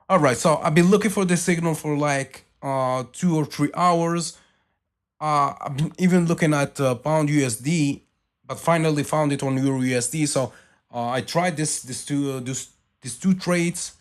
All right, so I've been looking for this signal for like 2 or 3 hours. I've been even looking at pound USD, but finally found it on Euro USD. So I tried these two trades.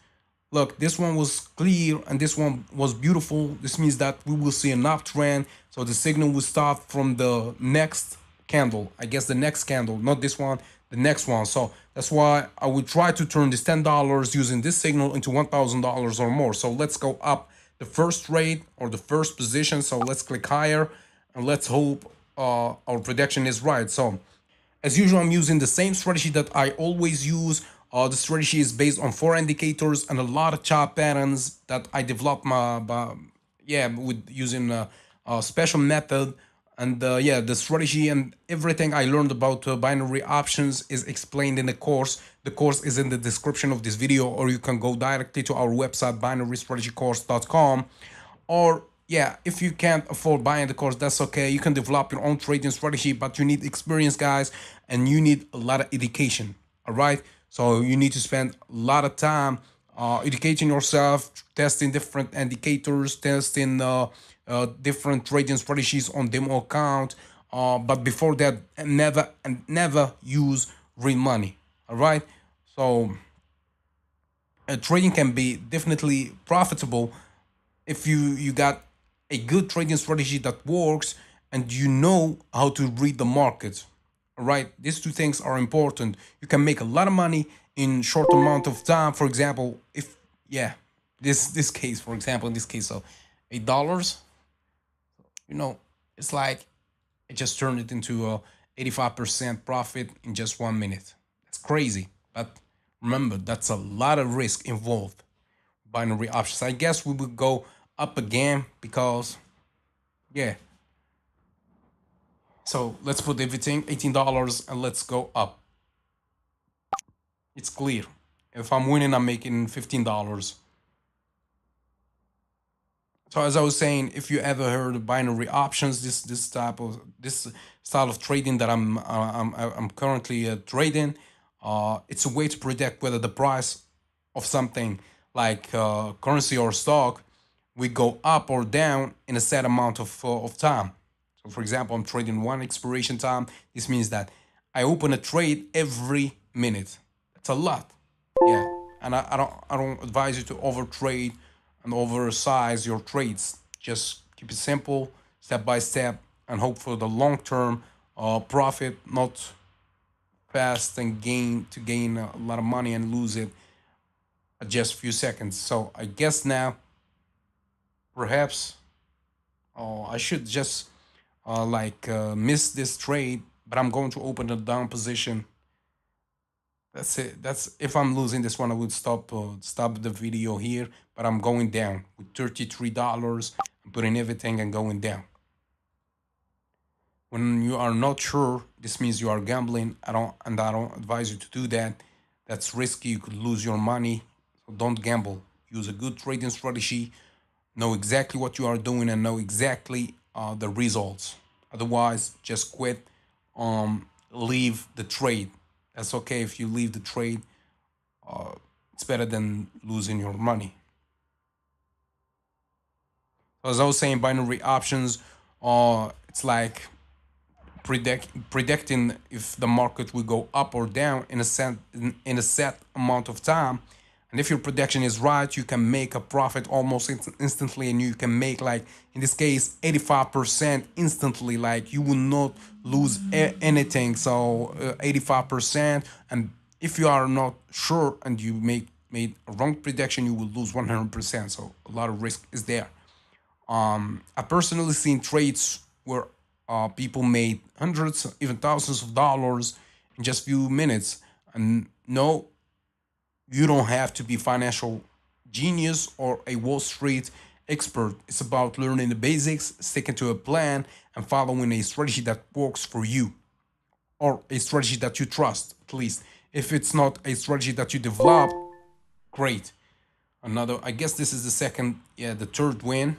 Look, this one was clear and this one was beautiful. This means that we will see an uptrend. So the signal will start from the next candle. I guess the next candle, not this one, the next one. So that's why I would try to turn this $10 using this signal into $1,000 or more. So let's go up the first trade or the first position. So let's click higher and let's hope our prediction is right. So as usual, I'm using the same strategy that I always use. The strategy is based on 4 indicators and a lot of chart patterns that I developed with using a special method. And yeah, the strategy and everything I learned about binary options is explained in the course. The course is in the description of this video, or you can go directly to our website, binarystrategycourse.com. Or yeah, if you can't afford buying the course, that's okay. You can develop your own trading strategy, but you need experience, guys, and you need a lot of education. All right, so you need to spend a lot of time educating yourself, testing different indicators, testing different trading strategies on demo account. But before that, never use real money. All right, so trading can be definitely profitable if you got a good trading strategy that works and you know how to read the market. All right, these two things are important. You can make a lot of money in short amount of time. For example, if yeah, this case, for example, in this case of $8, you know, it's like it just turned it into a 85% profit in just 1 minute. That's crazy, but remember, that's a lot of risk involved. Binary options, I guess we would go up again because yeah. So let's put everything $18 and let's go up. It's clear. If I'm winning, I'm making $15. So as I was saying, if you ever heard of binary options, this style of trading that I'm currently trading, it's a way to predict whether the price of something like currency or stock we go up or down in a set amount of time. So, for example, I'm trading one expiration time. This means that I open a trade every minute. That's a lot. Yeah, and I don't advise you to overtrade and oversize your trades. Just keep it simple, step by step, and hope for the long term profit, not fast and gain a lot of money and lose it at just a few seconds. So I guess now perhaps I should just miss this trade, but I'm going to open a down position. That's it. That's if I'm losing this one, I would stop the video here. But I'm going down with $33. I'm putting everything and going down. When you are not sure, this means you are gambling. I don't advise you to do that. That's risky. You could lose your money. So don't gamble. Use a good trading strategy. Know exactly what you are doing and know exactly the results. Otherwise, just quit. Leave the trade. That's okay if you leave the trade. It's better than losing your money. So as I was saying, binary options, it's like predicting if the market will go up or down in a set amount of time. And if your prediction is right, you can make a profit almost instantly, and you can make, like in this case, 85% instantly. Like you will not lose anything. So 85%, and if you are not sure and you made a wrong prediction, you will lose 100%. So a lot of risk is there. I personally seen trades where people made hundreds, even thousands of dollars in just few minutes. And no, you don't have to be financial genius or a Wall Street expert. It's about learning the basics, sticking to a plan, and following a strategy that works for you, or a strategy that you trust, at least. If it's not a strategy that you develop, great. Another, I guess this is the second, yeah, the third win.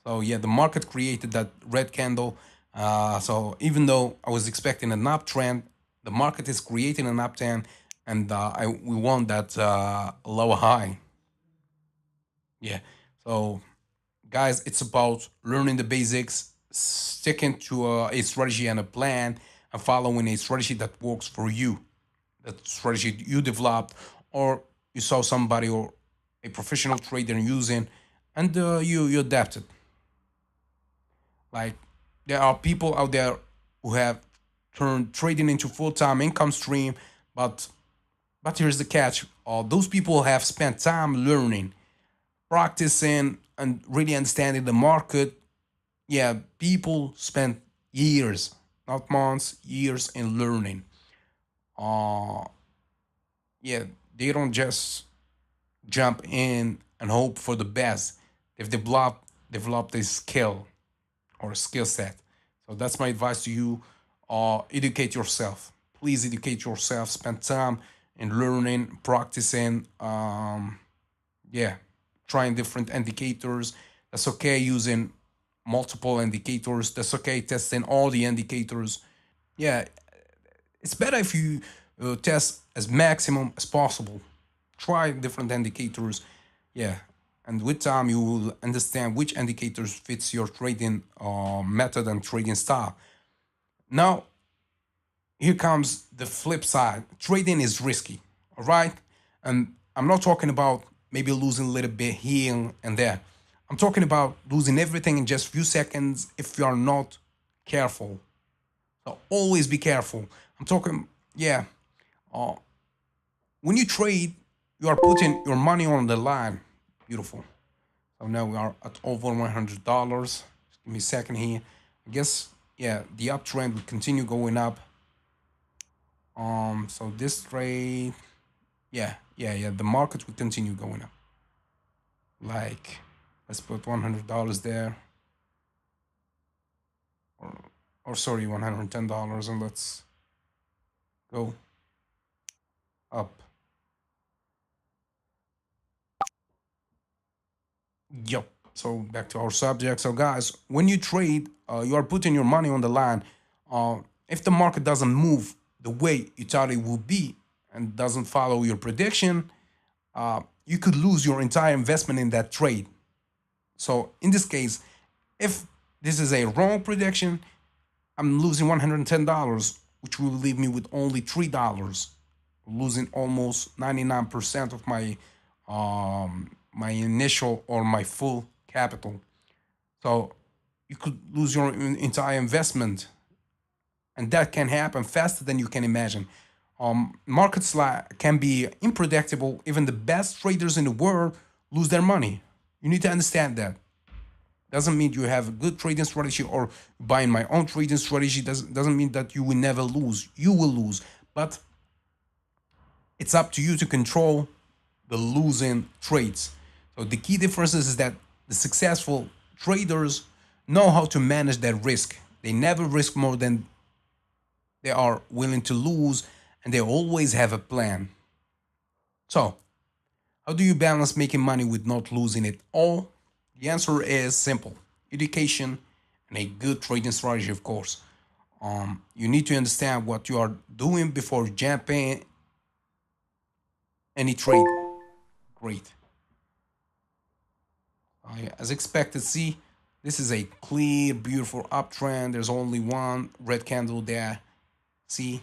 So yeah, the market created that red candle. So even though I was expecting an uptrend, the market is creating an uptrend, and we want that lower high. Yeah. So, guys, it's about learning the basics, sticking to a strategy and a plan, and following a strategy that works for you. That strategy you developed, or you saw somebody or a professional trader using, and you adapted. Like, there are people out there who have turned trading into full-time income stream, but here's the catch: those people have spent time learning, practicing, and really understanding the market. Yeah, people spend years, not months, years in learning. Uh, yeah, they don't just jump in and hope for the best. They've developed a skill or a skill set. So that's my advice to you. Educate yourself. Please educate yourself. Spend time in learning, practicing. Yeah, trying different indicators. That's okay using multiple indicators. That's okay testing all the indicators. Yeah, it's better if you test as maximum as possible. Try different indicators. Yeah, and with time you will understand which indicators fits your trading method and trading style. Now here comes the flip side. Trading is risky, all right? And I'm not talking about maybe losing a little bit here and there. I'm talking about losing everything in just a few seconds if you are not careful. So always be careful. I'm talking, yeah, uh, when you trade, you are putting your money on the line. Beautiful. So now we are at over $100. Give me a second here. I guess, yeah, the uptrend will continue going up. So this trade, yeah, the market will continue going up. Like, let's put $100 there, or, or sorry, $110, and let's go up. Yep. So back to our subject. So guys, when you trade, you are putting your money on the line. If the market doesn't move the way you thought it would be and doesn't follow your prediction, you could lose your entire investment in that trade. So in this case, if this is a wrong prediction, I'm losing $110, which will leave me with only $3, losing almost 99% of my initial or my full capital. So you could lose your entire investment, and that can happen faster than you can imagine. Markets can be unpredictable. Even the best traders in the world lose their money. You need to understand that. Doesn't mean you have a good trading strategy or buying my own trading strategy. Doesn't mean that you will never lose. You will lose, but it's up to you to control the losing trades. So the key differences is that the successful traders know how to manage their risk. They never risk more than they are willing to lose, and they always have a plan. So, how do you balance making money with not losing it all? The answer is simple: education and a good trading strategy, of course. You need to understand what you are doing before jumping any trade. Great. As expected, see, this is a clear, beautiful uptrend. There's only one red candle there. See,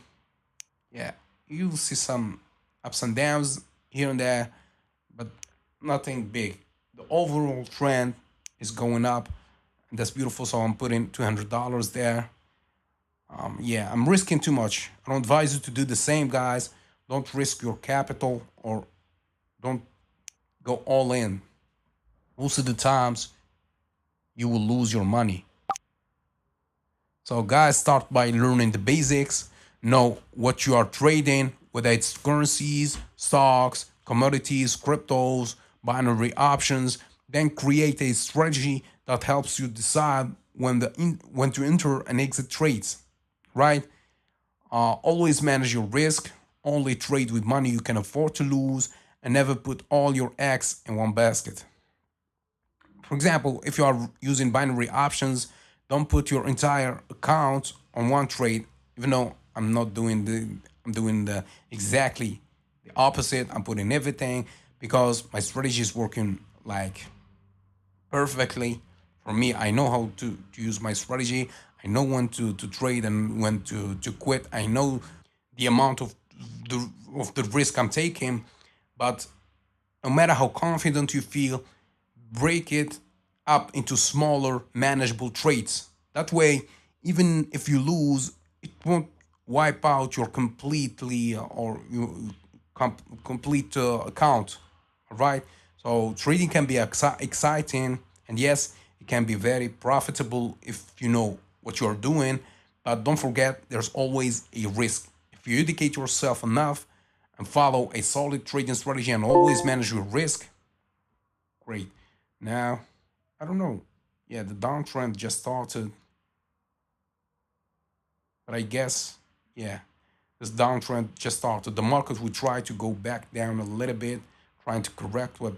yeah, you'll see some ups and downs here and there, but nothing big. The overall trend is going up, and that's beautiful. So I'm putting $200 there. Yeah, I'm risking too much. I don't advise you to do the same, guys. Don't risk your capital or don't go all in. Most of the times, you will lose your money. So, guys, start by learning the basics. Know what you are trading, whether it's currencies, stocks, commodities, cryptos, binary options. Then create a strategy that helps you decide when to enter and exit trades. Right? Always manage your risk. Only trade with money you can afford to lose, and never put all your eggs in one basket. For example, if you are using binary options, don't put your entire account on one trade. Even though I'm doing the exactly the opposite. I'm putting everything because my strategy is working like perfectly. For me, I know how to use my strategy. I know when to trade and when to quit. I know the amount of the risk I'm taking. But no matter how confident you feel, break it up into smaller, manageable trades. That way, even if you lose, it won't wipe out your completely or your complete account. All right. So trading can be exciting, and yes, it can be very profitable if you know what you are doing. But don't forget, there's always a risk. If you educate yourself enough and follow a solid trading strategy and always manage your risk, great. Now, I don't know. Yeah, the downtrend just started, but I guess, yeah, this downtrend just started. The market will try to go back down a little bit, trying to correct what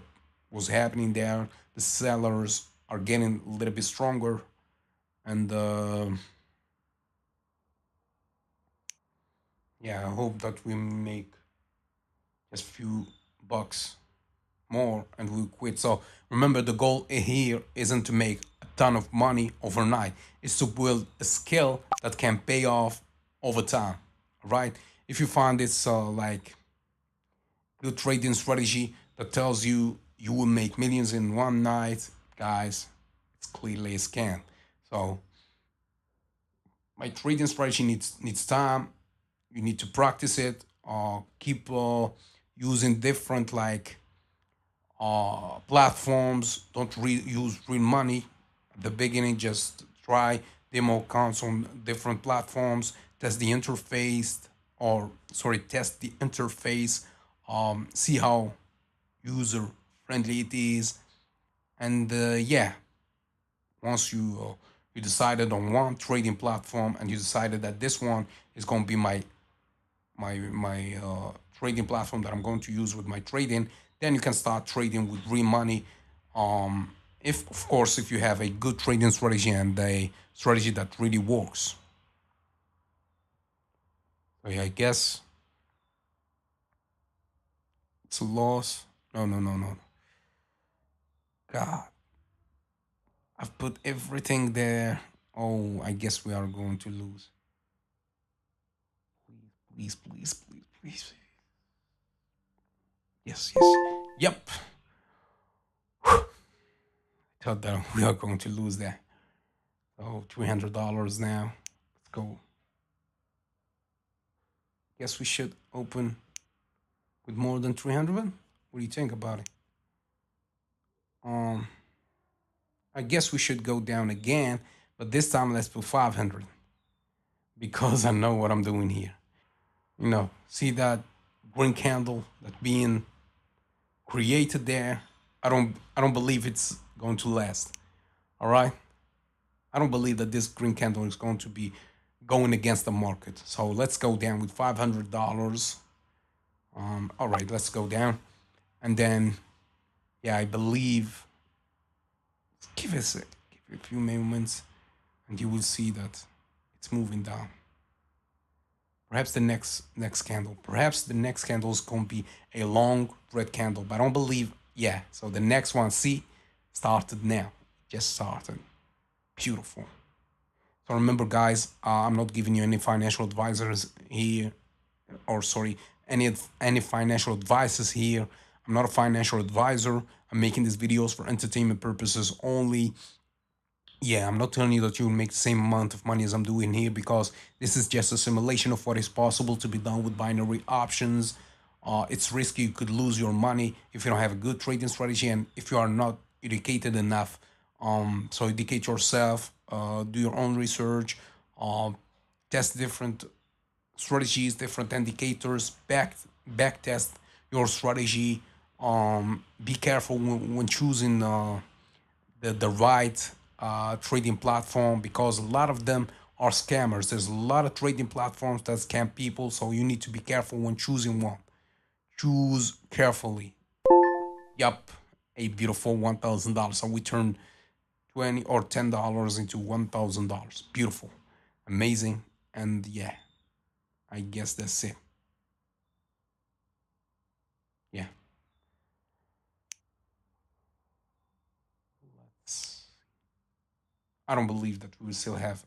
was happening there. The sellers are getting a little bit stronger, and yeah, I hope that we make just few bucks more and we quit. So remember, the goal here isn't to make a ton of money overnight. It's to build a skill that can pay off over time. Right? If you find this like good trading strategy that tells you you will make millions in one night, guys, it's clearly a scam. So my trading strategy needs time. You need to practice it. Keep using different like platforms. Don't use real money at the beginning. Just try demo accounts on different platforms. Test the interface, or sorry, test the interface. See how user friendly it is, and yeah, once you decided on one trading platform and you decided that this one is going to be my trading platform that I'm going to use with my trading, then you can start trading with real money. If of course if you have a good trading strategy and a strategy that really works. So yeah, I guess it's a loss. No, no, no, no. God, I've put everything there. Oh, I guess we are going to lose. Please, please, please, please. Yes, yes. Yep. Thought that we are going to lose that. Oh, $300 now. Let's go. Guess we should open with more than 300. What do you think about it? Um, I guess we should go down again, but this time let's put 500 because I know what I'm doing here. See that green candle that being created there? I don't believe it's going to last. All right? I don't believe that this green candle is going to be going against the market. So let's go down with $500. All right, let's go down. And then, yeah, I believe, give it a few moments and you will see that it's moving down. Perhaps the next candle. Perhaps the next candle is going to be a long red candle, but I don't believe. Yeah, so the next one, see, started now. Just started. Beautiful. So remember, guys, I'm not giving you any financial advisors here, or sorry, any financial advices here. I'm not a financial advisor. I'm making these videos for entertainment purposes only. Yeah, I'm not telling you that you'll make the same amount of money as I'm doing here, because this is just a simulation of what is possible to be done with binary options. It's risky. You could lose your money if you don't have a good trading strategy and if you are not educated enough. So educate yourself, do your own research, test different strategies, different indicators, back test your strategy. Be careful when choosing the right trading platform, because a lot of them are scammers. There's a lot of trading platforms that scam people, so you need to be careful when choosing one. Choose carefully. Yup, a beautiful $1,000. So we turned 20 or $10 into $1,000. Beautiful, amazing, and yeah, I guess that's it. Yeah. I don't believe that we will still have